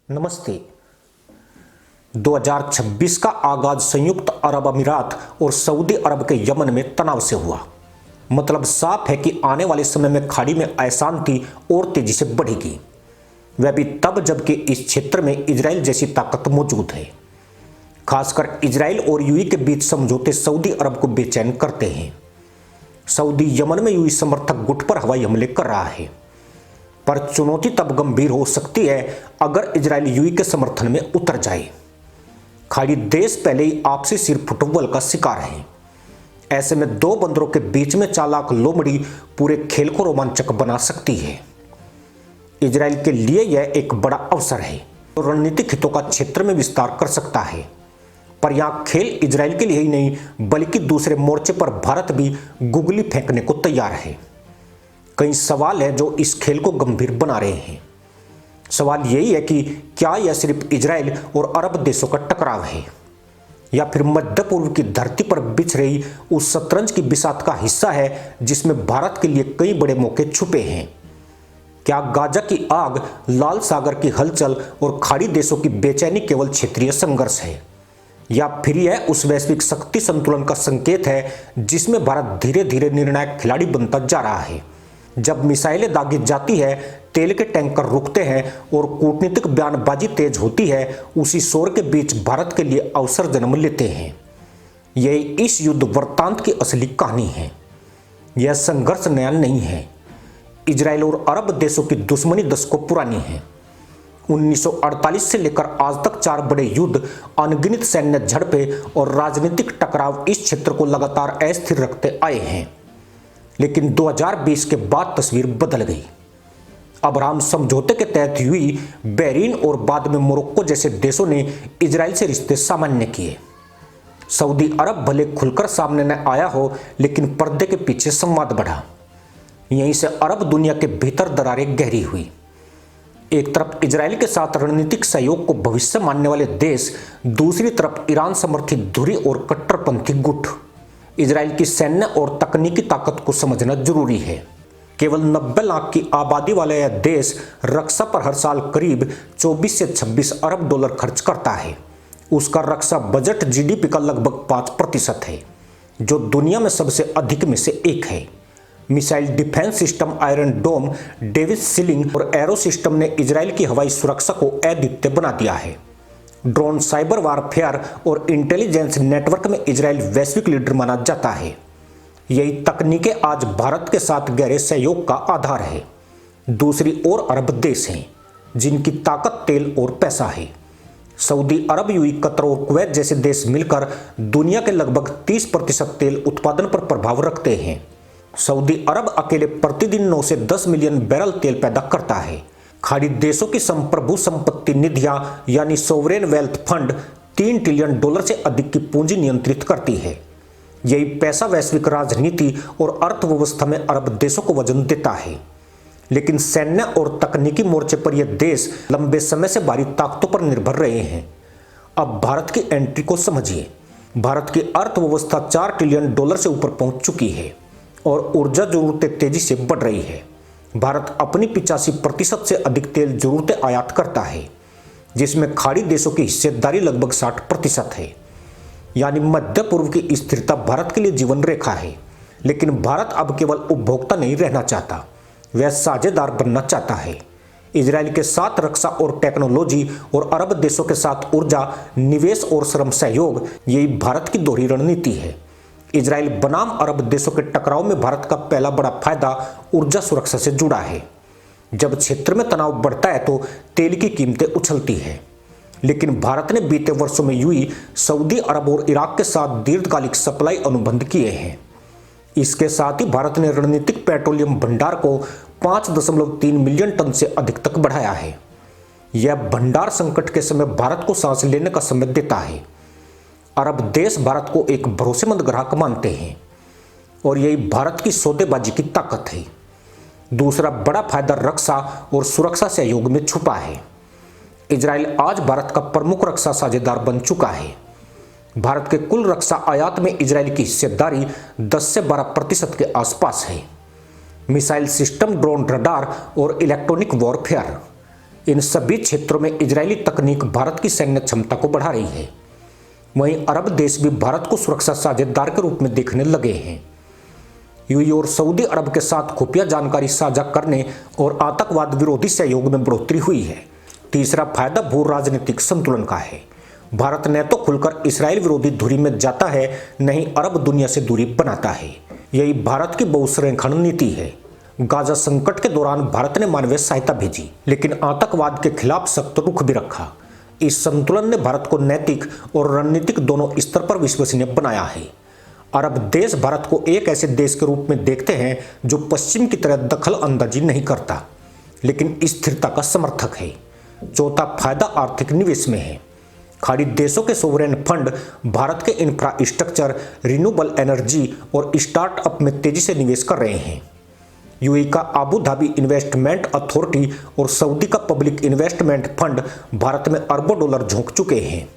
नमस्ते। 2026 का आगाज संयुक्त अरब अमीरात और सऊदी अरब के यमन में तनाव से हुआ। मतलब साफ है कि आने वाले समय में खाड़ी में अशांति और तेजी से बढ़ेगी। वह भी तब जबकि इस क्षेत्र में इजराइल जैसी ताकत मौजूद है। खासकर इजराइल और यूएई के बीच समझौते सऊदी अरब को बेचैन करते हैं। सऊदी यमन में यूएई समर्थक गुट पर हवाई हमले कर रहा है, पर चुनौती तब गंभीर हो सकती है अगर इजराइल यूएई के समर्थन में उतर जाए। खाड़ी देश पहले ही आपसी सिर फुटबॉल का शिकार है। ऐसे में दो बंदरों के बीच में चालाक लोमड़ी पूरे खेल को रोमांचक बना सकती है। इजराइल के लिए यह एक बड़ा अवसर है तो रणनीतिक हितों का क्षेत्र में विस्तार कर सकता है। पर यह खेल इजराइल के लिए ही नहीं बल्कि दूसरे मोर्चे पर भारत भी गुगली फेंकने को तैयार है। कई सवाल हैं जो इस खेल को गंभीर बना रहे हैं। सवाल यही है कि क्या यह सिर्फ इजराइल और अरब देशों का टकराव है या फिर मध्य पूर्व की धरती पर बिछ रही उस शतरंज की बिसात का हिस्सा है जिसमें भारत के लिए कई बड़े मौके छुपे हैं। क्या गाजा की आग, लाल सागर की हलचल और खाड़ी देशों की बेचैनी केवल क्षेत्रीय संघर्ष है या फिर यह उस वैश्विक शक्ति संतुलन का संकेत है जिसमें भारत धीरे धीरे निर्णायक खिलाड़ी बनता जा रहा है। जब मिसाइलें दागी जाती है, तेल के टैंकर रुकते हैं और कूटनीतिक बयानबाजी तेज होती है, उसी शोर के बीच भारत के लिए अवसर जन्म लेते हैं। यही इस युद्ध वृत्तांत की असली कहानी है। यह संघर्ष नया नहीं है। इजराइल और अरब देशों की दुश्मनी दशकों पुरानी है। 1948 से लेकर आज तक 4 बड़े युद्ध, अनगिनत सैन्य झड़पें और राजनीतिक टकराव इस क्षेत्र को लगातार अस्थिर रखते आए हैं। लेकिन 2020 के बाद तस्वीर बदल गई। अब्राहम समझौते के तहत यूएई, बहरीन और बाद में मोरक्को जैसे देशों ने इजराइल से रिश्ते सामान्य किए। सऊदी अरब भले खुलकर सामने न आया हो, लेकिन पर्दे के पीछे संवाद बढ़ा। यहीं से अरब दुनिया के भीतर दरारें गहरी हुई। एक तरफ इजराइल के साथ रणनीतिक सहयोग को भविष्य मानने वाले देश, दूसरी तरफ ईरान समर्थित धुरी और कट्टरपंथी गुट। इजराइल की सैन्य और तकनीकी ताकत को समझना जरूरी है। केवल 90 लाख की आबादी वाला यह देश रक्षा पर हर साल करीब 24 से 26 अरब डॉलर खर्च करता है। उसका रक्षा बजट जीडीपी का लगभग 5% है, जो दुनिया में सबसे अधिक में से एक है। मिसाइल डिफेंस सिस्टम आयरन डोम, डेविस सीलिंग और एरो सिस्टम ने इजराइल की हवाई सुरक्षा को अद्वितीय बना दिया है। ड्रोन, साइबर वारफेयर और इंटेलिजेंस नेटवर्क में इजराइल वैश्विक लीडर माना जाता है। यही तकनीकें आज भारत के साथ गहरे सहयोग का आधार है। दूसरी ओर अरब देश हैं जिनकी ताकत तेल और पैसा है। सऊदी अरब, यूएई, कतर और कुवैत जैसे देश मिलकर दुनिया के लगभग 30% तेल उत्पादन पर प्रभाव रखते हैं। सऊदी अरब अकेले प्रतिदिन 9 से 10 मिलियन बैरल तेल पैदा करता है। खाड़ी देशों की संप्रभु संपत्ति निधियां यानी sovereign wealth fund 3 trillion dollar से अधिक की पूंजी नियंत्रित करती है। यही पैसा वैश्विक राजनीति और अर्थव्यवस्था में अरब देशों को वजन देता है। लेकिन सैन्य और तकनीकी मोर्चे पर यह देश लंबे समय से बाहरी ताकतों पर निर्भर रहे हैं। अब भारत की एंट्री को समझिए। भारत की अर्थव्यवस्था 4 ट्रिलियन डॉलर से ऊपर पहुंच चुकी है और ऊर्जा जरूरतें तेजी से बढ़ रही है। भारत अपनी 85% से अधिक तेल जरूरतें आयात करता है, जिसमें खाड़ी देशों की हिस्सेदारी लगभग 60% है। यानी मध्य पूर्व की स्थिरता भारत के लिए जीवन रेखा है। लेकिन भारत अब केवल उपभोक्ता नहीं रहना चाहता, वह साझेदार बनना चाहता है। इजराइल के साथ रक्षा और टेक्नोलॉजी और अरब देशों के साथ ऊर्जा, निवेश और श्रम सहयोग, यही भारत की दोहरी रणनीति है। इजराइल बनाम अरब देशों के टकराव में भारत का पहला बड़ा फायदा ऊर्जा सुरक्षा से जुड़ा है। जब क्षेत्र में तनाव बढ़ता है तो तेल की कीमतें उछलती है। लेकिन भारत ने बीते वर्षों में यूएई, सऊदी अरब और इराक के साथ दीर्घकालिक सप्लाई अनुबंध किए हैं। इसके साथ ही भारत ने रणनीतिक पेट्रोलियम भंडार को 5.3 मिलियन टन से अधिक तक बढ़ाया है। यह भंडार संकट के समय भारत को सांस लेने का समय देता है। अरब देश भारत को एक भरोसेमंद ग्राहक मानते हैं और यही भारत की सौदेबाजी की ताकत है। दूसरा बड़ा फायदा रक्षा और सुरक्षा सहयोग में छुपा है। इजराइल आज भारत का प्रमुख रक्षा साझेदार बन चुका है। भारत के कुल रक्षा आयात में इजराइल की हिस्सेदारी 10 से 12% के आसपास है। मिसाइल सिस्टम, ड्रोन, रडार और इलेक्ट्रॉनिक वॉरफेयर, इन सभी क्षेत्रों में इजरायली तकनीक भारत की सैन्य क्षमता को बढ़ा रही है। वहीं अरब देश भी भारत को सुरक्षा साझेदार के रूप में देखने लगे हैं। यूएई और सऊदी अरब के साथ खुफिया जानकारी साझा करने और आतंकवाद विरोधी सहयोग में बढ़ोतरी हुई है। तीसरा फायदा भू राजनीतिक संतुलन का है। भारत न तो खुलकर इसराइल विरोधी धुरी में जाता है, न ही अरब दुनिया से दूरी बनाता है। यही भारत की बहुसंरक्षण नीति है। गाजा संकट के दौरान भारत ने मानवीय सहायता भेजी, लेकिन आतंकवाद के खिलाफ सख्त रुख भी रखा। इस संतुलन ने भारत को नैतिक और रणनीतिक दोनों स्तर पर विश्वसनीय बनाया है। अरब देश भारत को एक ऐसे देश के रूप में देखते हैं जो पश्चिम की तरह दखल अंदाजी नहीं करता, लेकिन स्थिरता का समर्थक है। चौथा फायदा आर्थिक निवेश में है। खाड़ी देशों के सोवरेन फंड भारत के इंफ्रास्ट्रक्चर, रिन्यूएबल एनर्जी और स्टार्टअप में तेजी से निवेश कर रहे हैं। यूएई का आबू धाबी इन्वेस्टमेंट अथॉरिटी और सऊदी का पब्लिक इन्वेस्टमेंट फंड भारत में अरबों डॉलर झोंक चुके हैं।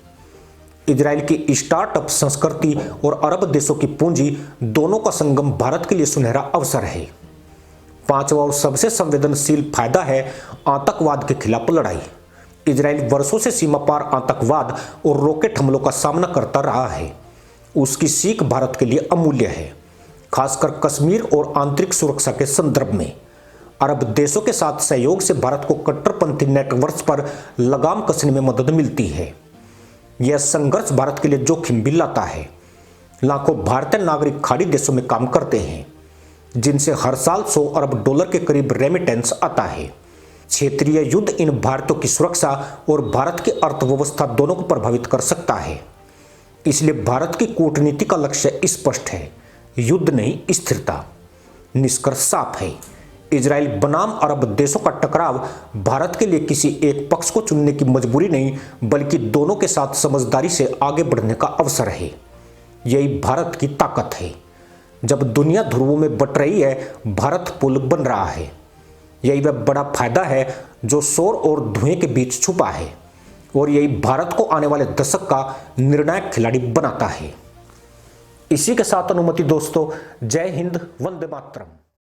इजराइल की स्टार्टअप संस्कृति और अरब देशों की पूंजी दोनों का संगम भारत के लिए सुनहरा अवसर है। पांचवा और सबसे संवेदनशील फायदा है आतंकवाद के खिलाफ लड़ाई। इजराइल वर्षों से सीमा पार आतंकवाद और रॉकेट हमलों का सामना करता रहा है। उसकी सीख भारत के लिए अमूल्य है, खासकर कश्मीर और आंतरिक सुरक्षा के संदर्भ में। अरब देशों के साथ सहयोग से भारत को कट्टरपंथी नेटवर्क पर लगाम कसने में मदद मिलती है। यह संघर्ष भारत के लिए जोखिम भी लाता है। लाखों भारतीय नागरिक खाड़ी देशों में काम करते हैं, जिनसे हर साल 100 अरब डॉलर के करीब रेमिटेंस आता है। क्षेत्रीय युद्ध इन भारतीयों की सुरक्षा और भारत की अर्थव्यवस्था दोनों को प्रभावित कर सकता है। इसलिए भारत की कूटनीति का लक्ष्य स्पष्ट है, युद्ध नहीं स्थिरता। निष्कर्ष साफ है, इजराइल बनाम अरब देशों का टकराव भारत के लिए किसी एक पक्ष को चुनने की मजबूरी नहीं, बल्कि दोनों के साथ समझदारी से आगे बढ़ने का अवसर है। यही भारत की ताकत है। जब दुनिया ध्रुवों में बट रही है, भारत पुल बन रहा है। यही वह बड़ा फायदा है जो शोर और धुएं के बीच छुपा है, और यही भारत को आने वाले दशक का निर्णायक खिलाड़ी बनाता है। इसी के साथ अनुमति दोस्तों, जय हिंद, वंदे मातरम।